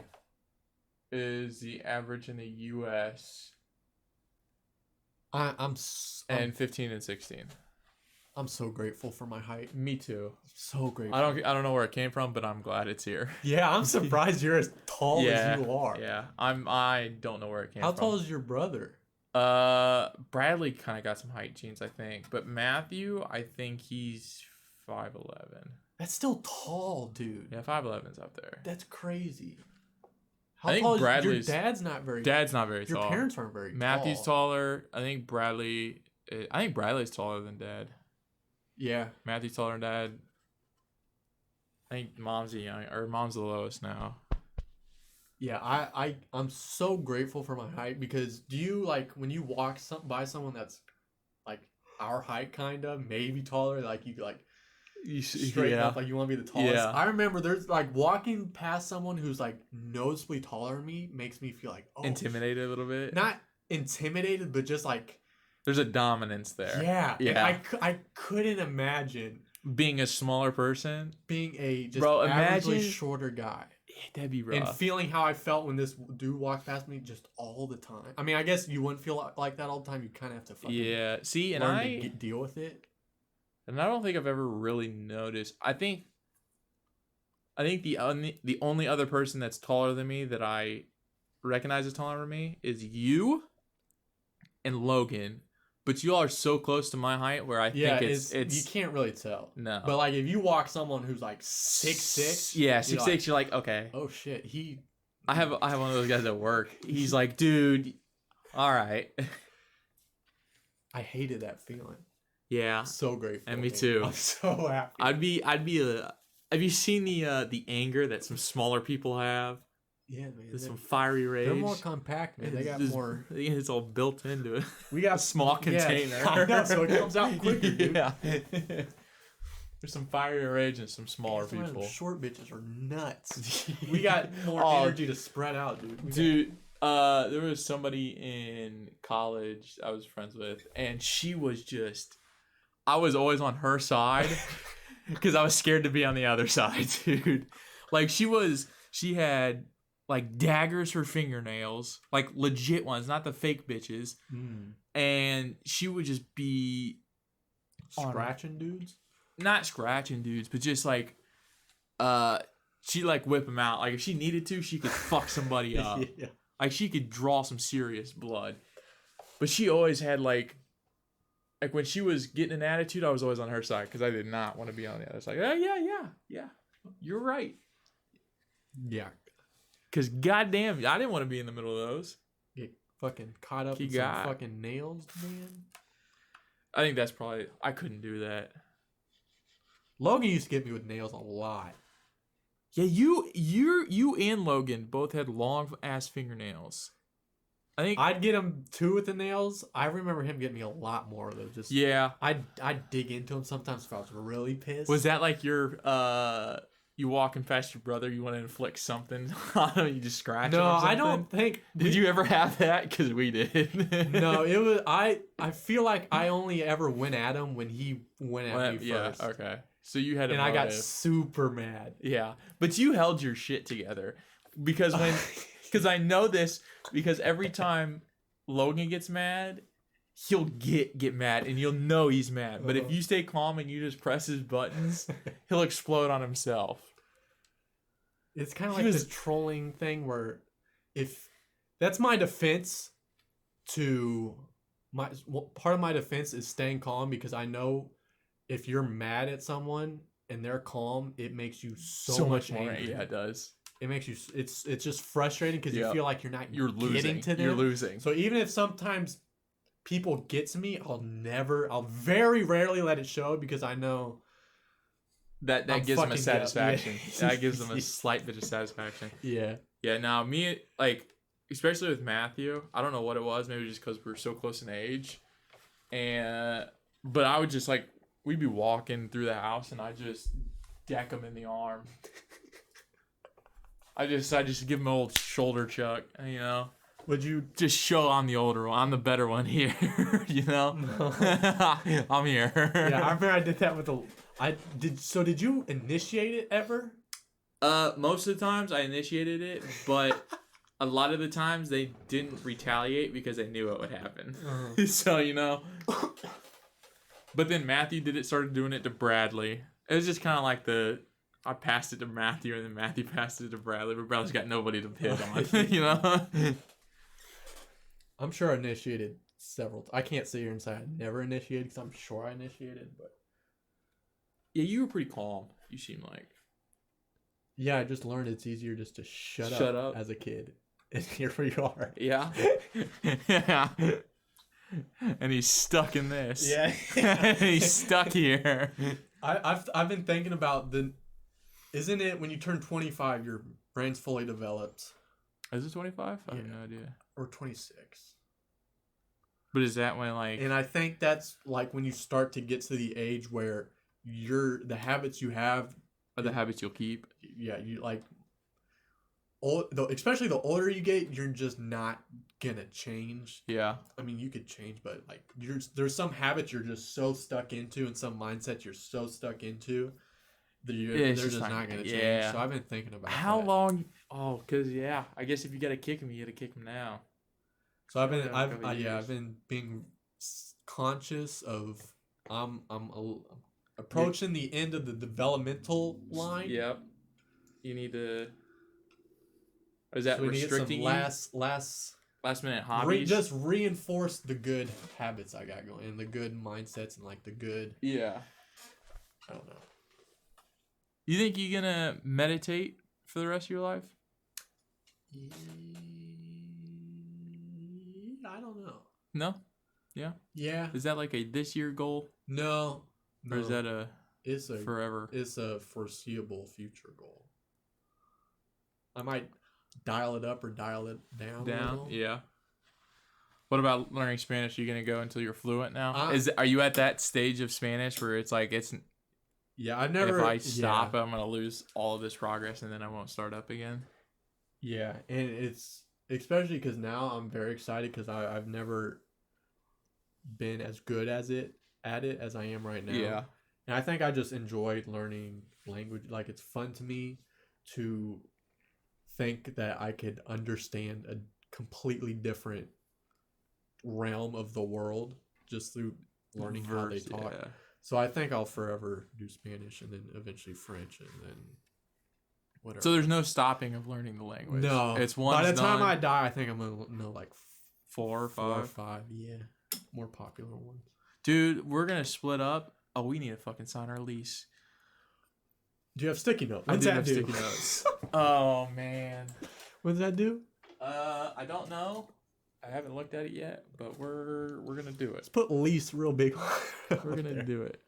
is the average in the U.S. I'm 15 and 16. I'm so grateful for my height. Me too. So grateful. I don't know where it came from, but I'm glad it's here. Yeah, I'm surprised you're as tall as you are. Yeah, I don't know where it came from. How tall is your brother? Bradley kind of got some height genes, I think, but Matthew, I think he's 5'11". That's still tall, dude. Yeah, 5'11's up there. That's crazy. How I think tall is Bradley's your dad's not very tall. Your parents aren't very Matthew's tall. taller. I think Bradley's taller than Dad. Yeah. Matthew's taller than Dad. I think Mom's the lowest now. Yeah, I'm so grateful for my height, because do you like when you walk by someone that's like our height, kind of maybe taller, like you like straighten up, like you want to be the tallest. Yeah. I remember there's like walking past someone who's like noticeably taller than me makes me feel like intimidated a little bit. Not intimidated, but just like there's a dominance there. Yeah. I couldn't imagine being a smaller person, being a just imagine shorter guy. That'd be rough. And feeling how I felt when this dude walked past me just all the time. I mean, I guess you wouldn't feel like that all the time. You kind of have to fucking see, and learn to deal with it. And I don't think I've ever really noticed. I think the only other person that's taller than me that I recognize as taller than me is you and Logan. But you all are so close to my height where I think it's you can't really tell. No. But like if you walk someone who's like 6'6", yeah, 6'6", you're like, okay. Oh shit, I have one of those guys at work. He's like, dude, all right. I hated that feeling. Yeah. So grateful. And me too. I'm so happy. Have you seen the anger that some smaller people have? Yeah, man. There's some fiery rage. They're more compact, man. They got more. It's all built into it. We got a small container. I know, so it comes out quicker, dude. Yeah. There's some fiery rage and some smaller people. Short bitches are nuts. We got more energy to spread out, dude. There was somebody in college I was friends with, and she was just. I was always on her side because I was scared to be on the other side, dude. Like she had like daggers for fingernails, like legit ones, not the fake bitches. And she would just be scratching dudes? Not scratching dudes, but just like she'd like whip them out. Like if she needed to, she could fuck somebody up. Yeah. Like she could draw some serious blood. But she always had like when she was getting an attitude, I was always on her side because I did not want to be on the other side. Yeah. You're right. Yeah. Because goddamn, I didn't want to be in the middle of those. Get fucking caught up in some fucking nails, man. I think that's probably... I couldn't do that. Logan used to get me with nails a lot. Yeah, you and Logan both had long-ass fingernails. I think I'd get him too with the nails. I remember him getting me a lot more of those. Just yeah. I'd dig into him sometimes if I was really pissed. Was that like your you walking past your brother, you want to inflict something on him, you just scratch him No, or something? I don't think. Did you ever have that? Because we did. No, it was I feel like I only ever went at him when he went at me first. Yeah, okay. So you had a and motive. I got super mad. Yeah, but you held your shit together because because I know this because every time Logan gets mad, he'll get mad and you'll know he's mad. But if you stay calm and you just press his buttons, he'll explode on himself. It's kind of like this trolling thing where if that's my defense to part of my defense is staying calm because I know if you're mad at someone and they're calm, it makes you so much more angry. Yeah, it does. It makes you it's just frustrating because you feel like you're losing. Getting to them. You're losing. So even if sometimes people get to me, I'll very rarely let it show because I know that gives them a satisfaction. Yeah. That gives them a slight bit of satisfaction. Yeah. Yeah. Now me, like, especially with Matthew, I don't know what it was. Maybe just because we were so close in age, but I would just like we'd be walking through the house and I just deck him in the arm. I just give him an old shoulder chuck, you know. Would you just show I'm the older one? I'm the better one here, you know. No. I'm here. Yeah, I remember I did that with So did you initiate it ever? Most of the times I initiated it, but a lot of the times they didn't retaliate because they knew it would happen. So you know. But then Matthew started doing it to Bradley. It was just kind of like I passed it to Matthew and then Matthew passed it to Bradley, but Bradley's got nobody to hit on, you know. I'm sure I initiated several. I can't sit here and say I never initiated because I'm sure I initiated, but yeah, you were pretty calm. You seem like. Yeah, I just learned it's easier just to shut up as a kid, and here we are. Yeah. Yeah. And he's stuck in this. Yeah. He's stuck here. I've been thinking about isn't it when you turn 25 your brain's fully developed? Is it 25? I have no idea. Or 26. But is that when like? And I think that's like when you start to get to the age where the habits you have are the habits you'll keep. Yeah, you like. Especially the older you get, you're just not gonna change. Yeah. I mean, you could change, but like there's some habits you're just so stuck into, and some mindsets you're so stuck into that they're just not gonna change. So I've been thinking about how long. Oh, cause I guess if you gotta kick him, you gotta kick him now. So I've been being conscious of I'm approaching the end of the developmental line. Yep. You need to. Is that restricting you? Last minute hobbies? Just reinforce the good habits I got going and the good mindsets and like the good. Yeah. I don't know. You think you're gonna meditate for the rest of your life? I don't know. No? Yeah? Yeah. Is that like a this year goal? No. Or is that it's a forever? It's a foreseeable future goal. I might dial it up or dial it down. Yeah. What about learning Spanish? Are you gonna go until you're fluent now? Are you at that stage of Spanish where it's like Yeah, I've never. If I stop, I'm gonna lose all of this progress, and then I won't start up again. Yeah, and it's especially because now I'm very excited because I've never been as good at it as I am right now. Yeah, and I think I just enjoy learning language. Like it's fun to me to think that I could understand a completely different realm of the world just through learning how they talk. Yeah. So I think I'll forever do Spanish and then eventually French and then whatever. So there's no stopping of learning the language. No. It's one. By the time I die, I think I'm going to know like 4 or 5. 4 or 5, yeah. More popular ones. Dude, we're going to split up. Oh, we need to fucking sign our lease. Do you have sticky notes? What's that do? Sticky notes. Oh, man. What does that do? I don't know. I haven't looked at it yet, but we're gonna do it. Let's put lease real big. We're gonna do it.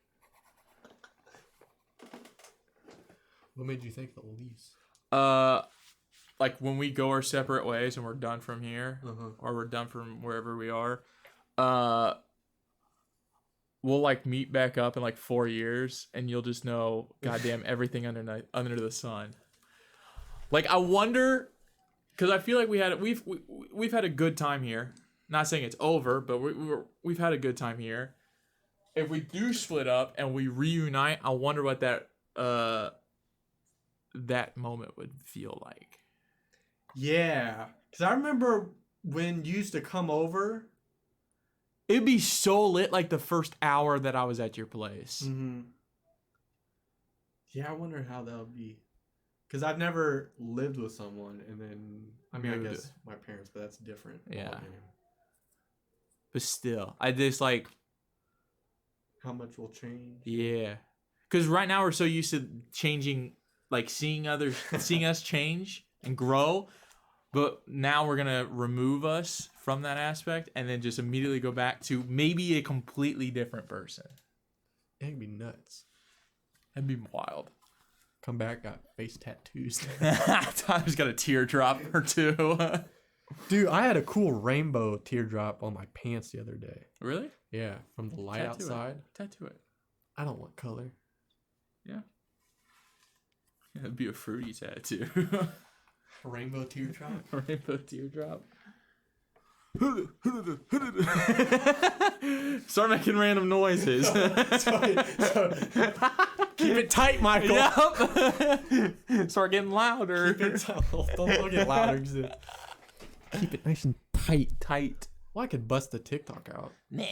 What made you think the lease? Like when we go our separate ways and we're done from here, or we're done from wherever we are, we'll like meet back up in like 4 years, and you'll just know goddamn everything under the sun. Like I wonder, because I feel like we've had a good time here. Not saying it's over, but we've had a good time here. If we do split up and we reunite, I wonder what that moment would feel like. Yeah, because I remember when you used to come over. It'd be so lit like the first hour that I was at your place. Mm-hmm. Yeah, I wonder how that would be. Because I've never lived with someone and then, I guess my parents, but that's different. Yeah. But still, I just like... How much will change? Yeah. Because right now we're so used to changing, like seeing us change and grow. But now we're going to remove us from that aspect and then just immediately go back to maybe a completely different person. It'd be nuts. That'd be wild. Come back, got face tattoos. Tyler's got a teardrop or two. Dude, I had a cool rainbow teardrop on my pants the other day. Really? Yeah, from the light outside. Tattoo it. I don't want color. Yeah. It'd be a fruity tattoo. Rainbow teardrop? Rainbow teardrop. Start making random noises. Keep it tight, Michael. Yep. Start getting louder. Don't get louder. Keep it nice and tight. Tight. Well, I could bust the TikTok out. Nah.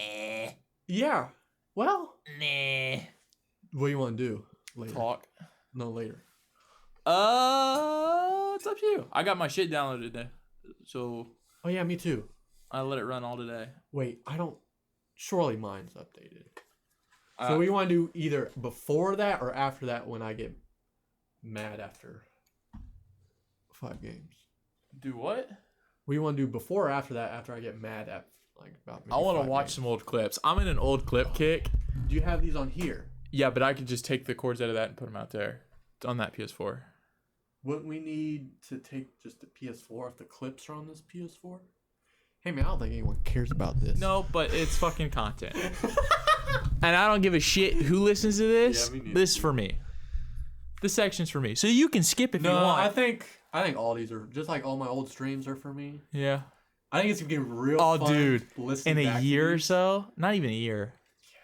Yeah. Well. Nah. What do you want to do later? Talk. No, later. It's up to you. I got my shit downloaded today, so. Oh yeah, me too. I let it run all today. Wait, surely mine's updated. So we want to do either before that or after that when I get mad after 5 games. Do what? We want to do before or after that after I get mad at like about maybe I want to 5 watch games. some old clips. I'm in an old clip kick. Do you have these on here? Yeah, but I could just take the chords out of that and put them out there. It's on that PS4. Wouldn't we need to take just the PS4 if the clips are on this PS4? Hey man, I don't think anyone cares about this. No, but it's fucking content. And I don't give a shit who listens to this. Yeah, me neither. This is for me. This section's for me. So you can skip if you want. I think all these are just like all my old streams are for me. Yeah. I think it's gonna get real fun dude. listening In back a to year or these. so? Not even a year. Yeah.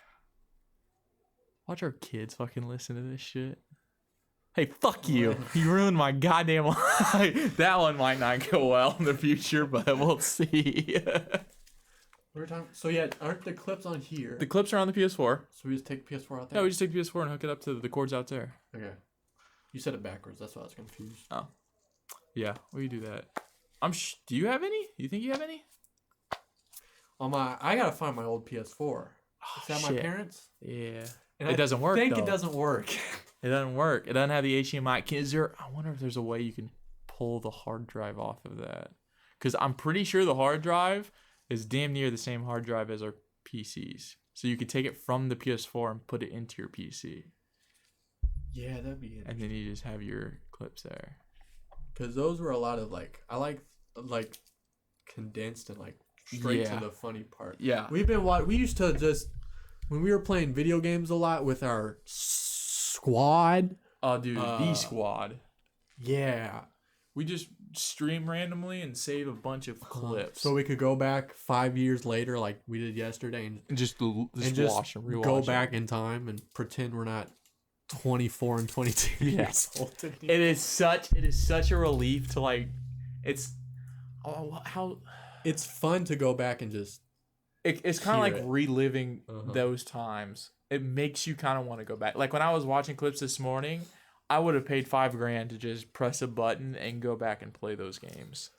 Watch our kids fucking listen to this shit. Hey, fuck you. You ruined my goddamn life. That one might not go well in the future, but we'll see. So yeah, aren't the clips on here? The clips are on the PS4. So we just take the PS4 out there? Yeah, we just take the PS4 and hook it up to the cords out there. Okay. You said it backwards. That's why I was confused. Oh. Yeah, we do that. Do you have any? You think you have any? I gotta find my old PS4. Is that my shit. parents? Yeah. And It doesn't work, I think though. it doesn't work. It doesn't work. It doesn't have the HDMI. I wonder if there's a way you can pull the hard drive off of that. Because I'm pretty sure the hard drive is damn near the same hard drive as our PCs. So you could take it from the PS4 and put it into your PC. Yeah, that'd be interesting. And then you just have your clips there. Because those were a lot of I like condensed and straight to the funny part. Yeah. We used to just, when we were playing video games a lot with our squad. Oh, dude, the squad. Yeah. We just stream randomly and save a bunch of clips. So we could go back 5 years later like we did yesterday and just watch and rewatch. Go back in time and pretend we're not 24 and 22 years old anymore. It is such a relief to it's fun to go back and just it's kind of like it. reliving those times. It makes you kind of want to go back. Like when I was watching clips this morning, I would have paid $5,000 to just press a button and go back and play those games.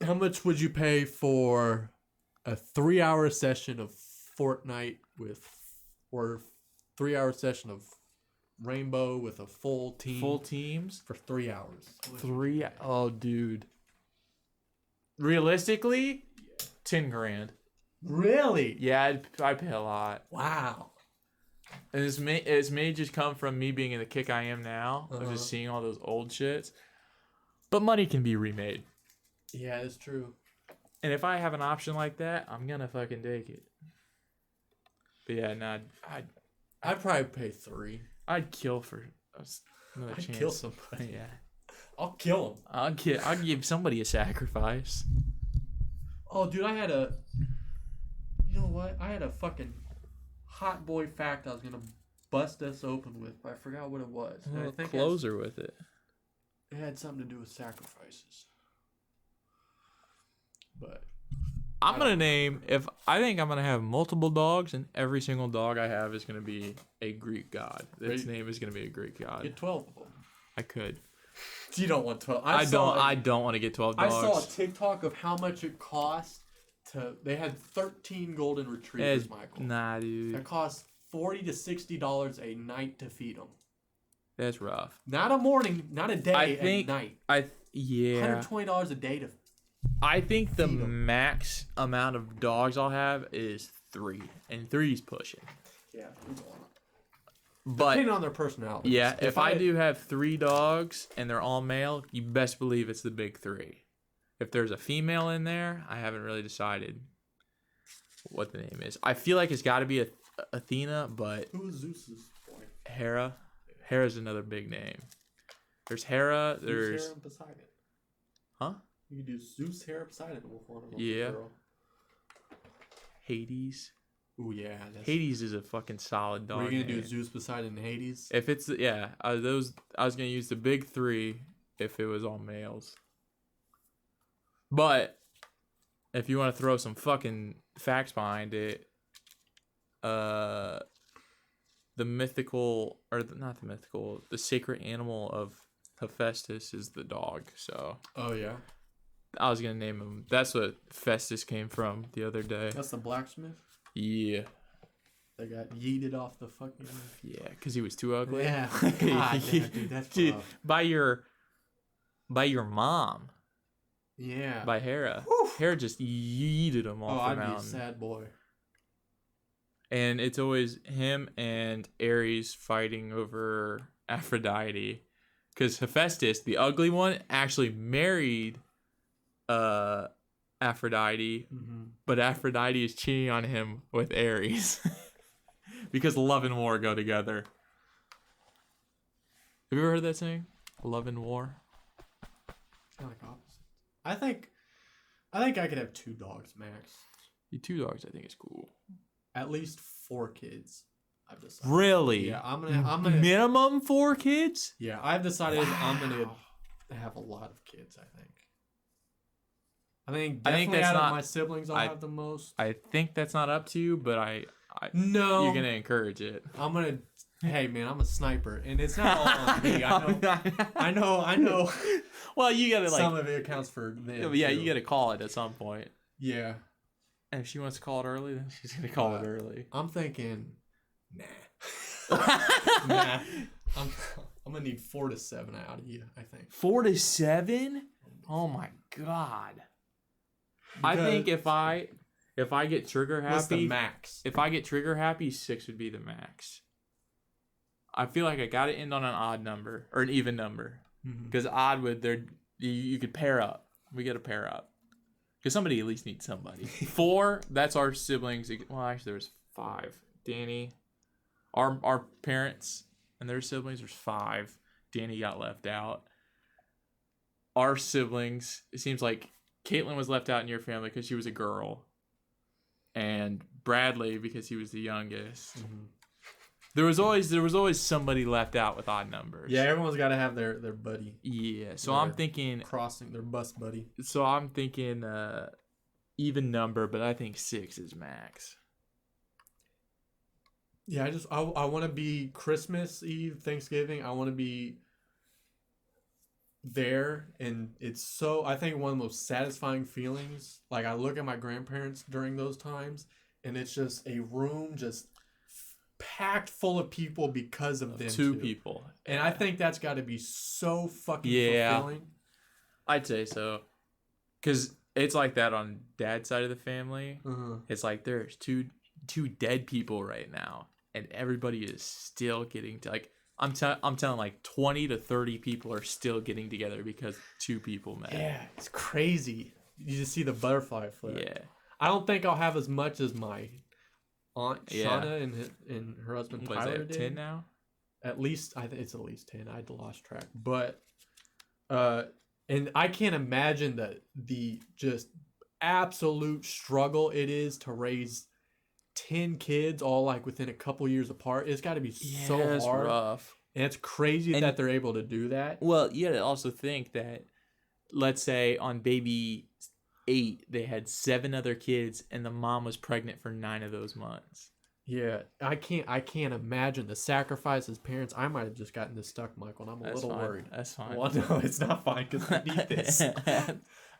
How much would you pay for a 3-hour session of Fortnite or 3-hour session of Rainbow with a full team? Full teams for 3 hours. Oh, dude. Realistically, $10,000. Really? Yeah, I'd pay a lot. Wow. And it's may just come from me being in the kick I am now of just seeing all those old shits. But money can be remade. Yeah, it's true. And if I have an option like that, I'm gonna fucking take it. But yeah, no, I'd probably pay 3. I'd kill for another I'd chance. kill somebody. Yeah. I'll kill him. I'll give somebody a sacrifice. Oh, dude, I had a. You know what? I had a fucking hot boy fact I was gonna bust us open with, but I forgot what it was. Well, I think closer with it. it had something to do with sacrifices. But I'm gonna name I think I'm gonna have multiple dogs, and every single dog I have is gonna be a Greek god. Its name is gonna be a Greek god. get 12 of them. I could. You don't want 12. I don't want to get 12 dogs. I saw a TikTok of how much it cost to. They had 13 golden retrievers, Michael. Nah, dude. That cost $40 to $60 a night to feed them. That's rough. Not a morning, not a day. A night. Yeah. $120 a day to. I think the max amount of dogs I'll have is 3, and 3's pushing. Yeah. But depending on their personality. Yeah, if I do have 3 dogs and they're all male, you best believe it's the big 3. If there's a female in there, I haven't really decided what the name is. I feel like it's got to be Athena, but who is Zeus's wife? Hera. Hera's another big name. There's Hera. There's Hera and Poseidon. Huh? You can do Zeus, Hera, Poseidon with one of them. Yeah. Hades. Ooh, yeah. Hades is a fucking solid dog. What are you gonna do? Zeus, Poseidon, and Hades? If it's I was gonna use the big 3 if it was all males. But if you want to throw some fucking facts behind it, the sacred animal of Hephaestus is the dog. So. Oh yeah. I was gonna name him. That's what Festus came from the other day. That's the blacksmith. Yeah. They got yeeted off the fucking. Yeah, because he was too ugly. Yeah. God damn, dude, that's rough. By your mom. Yeah. By Hera. Whew. Hera just yeeted him off the mountain. I'd be a sad boy. And it's always him and Ares fighting over Aphrodite, because Hephaestus, the ugly one, actually married Aphrodite, but Aphrodite is cheating on him with Ares because love and war go together. Have you ever heard that saying? Love and war? Kind of like opposites. I think I could have 2 dogs max. 2 dogs, I think, is cool. At least 4 kids. I've decided. Really? Yeah, I'm gonna minimum 4 kids. Yeah, I've decided I'm gonna have a lot of kids. I think definitely that's out not, of my siblings, I'll have the most. I think that's not up to you, but no, you're gonna encourage it. I'm gonna. Hey man, I'm a sniper, and it's not all on me. I know. Well, you gotta some of it accounts for them. Yeah, too. you gotta call it at some point. Yeah. And if she wants to call it early, then she's gonna call it early. I'm thinking, nah. I'm gonna need 4 to 7 out of you. I think 4 to 7. Oh my god. I think if I get trigger happy, what's the max? If I get trigger happy, 6 would be the max. I feel like I got to end on an odd number or an even number, because odd you could pair up. We got to pair up because somebody at least needs somebody. 4, that's our siblings. Well, actually, there's 5. Danny, our parents and their siblings. There's 5. Danny got left out. Our siblings. It seems like Caitlin was left out in your family because she was a girl, and Bradley because he was the youngest. There was always somebody left out with odd numbers. Yeah, everyone's got to have their buddy. Yeah, so I'm thinking crossing their bus buddy. So I'm thinking even number, but I think 6 is max. Yeah, I want to be Christmas Eve, Thanksgiving. I want to be there, and it's so, I think, one of the most satisfying feelings. Like, I look at my grandparents during those times, and it's just a room just packed full of people because of them 2 people. And I think that's got to be so fucking fulfilling. I'd say so, because it's like that on Dad's side of the family. It's like there's two dead people right now, and everybody is still getting to, like, I'm telling, like, 20 to 30 people are still getting together because 2 people met. Yeah, it's crazy. You just see the butterfly effect. Yeah. I don't think I'll have as much as my Aunt Yeah. Shauna and her husband What is Tyler that, did. 10 now? At least I think it's at least 10. I lost track, but and I can't imagine the just absolute struggle it is to raise 10 kids all like within a couple years apart. It's got to be so it's hard. rough. And it's crazy that they're able to do that. Well, you gotta also think that, let's say on baby 8, they had 7 other kids, and the mom was pregnant for 9 of those months. Yeah, I can't imagine the sacrifice as parents. I might have just gotten this stuck, Michael, and I'm a little worried. That's fine. Well, no, it's not fine because we need this.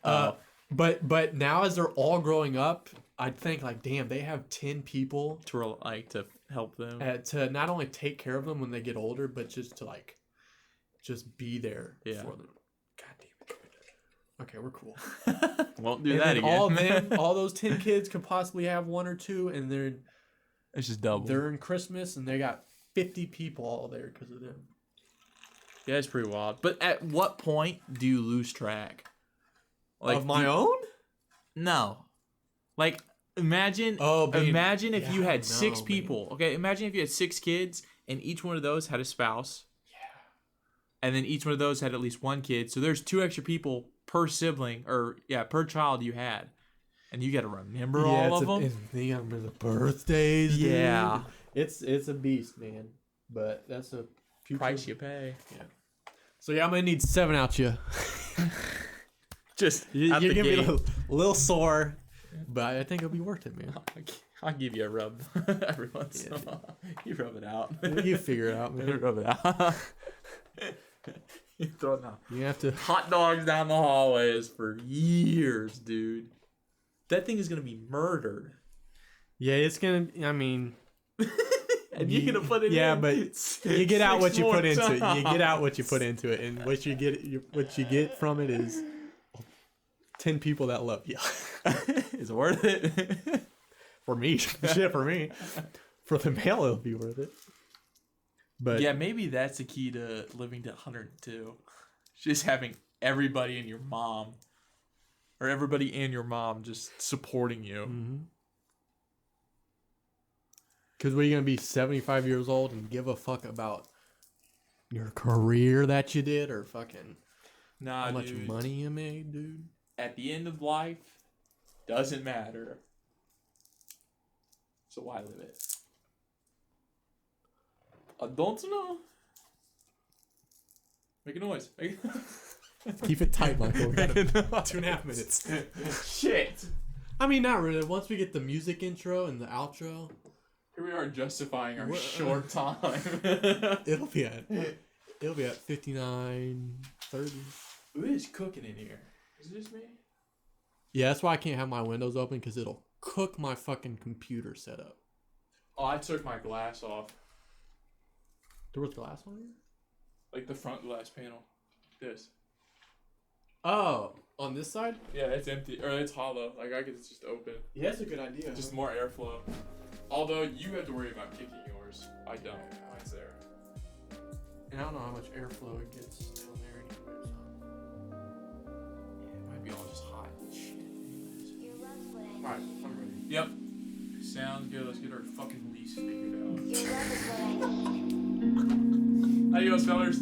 Oh. But now as they're all growing up, I'd think like, damn, they have 10 people to help them. to not only take care of them when they get older, but just to like, just be there for them. God damn it. Okay, we're cool. Won't do that again. All those 10 kids could possibly have 1 or 2, and it's just double. during Christmas, and they got 50 people all there because of them. Yeah, it's pretty wild. But at what point do you lose track? Like of my own? No. Like, imagine if you had 6 people. Okay, imagine if you had 6 kids, and each one of those had a spouse. Yeah. And then each one of those had at least 1 kid. So there's 2 extra people per sibling, or per child you had. And you got to remember all of them. And they remember the birthdays. Yeah. Dude. It's a beast, man. But that's a price you pay. Yeah. So yeah, I'm gonna need 7 out you. Just you're gonna be a little sore, but I think it'll be worth it, man. I'll give you a rub every once in a while. You rub it out. You figure it out, man. You rub it out. You throw it down. You have to hot dogs down the hallways for years, dude. That thing is gonna be murdered. Yeah, it's gonna. I mean, and you're gonna put it in. Yeah, but you get out what you put into it. You get out what you put into it, and what you get from it is 10 people that love you. Is it worth it? For me, shit. For me, for the male, it'll be worth it. But yeah, maybe that's the key to living to 102. Just having everybody and your mom. Or everybody and your mom just supporting you. Because what are you going to be 75 years old and give a fuck about your career that you did or fucking how much money you made, dude? At the end of life, doesn't matter. So why live it? I don't know. Make a noise. Keep it tight, Michael. We got 2.5 minutes. Shit. I mean, not really. Once we get the music intro and the outro, here we are justifying our short time. It'll be at 59:30. Who is cooking in here? Is it just me? Yeah, that's why I can't have my windows open because it'll cook my fucking computer setup. Oh, I took my glass off. There was glass on here? Like the front glass panel. This. Oh, on this side? Yeah, it's empty. Or it's hollow. Like, I guess it's just open. Yeah, that's a good idea. Just more airflow. Although, you have to worry about kicking yours. I don't. Mine's there. And I don't know how much airflow it gets down there anyway, so. Yeah, it might be all just hot and shit. Alright, I'm ready. Yep. Sounds good. Let's get our fucking lease figured out. Adios, fellas.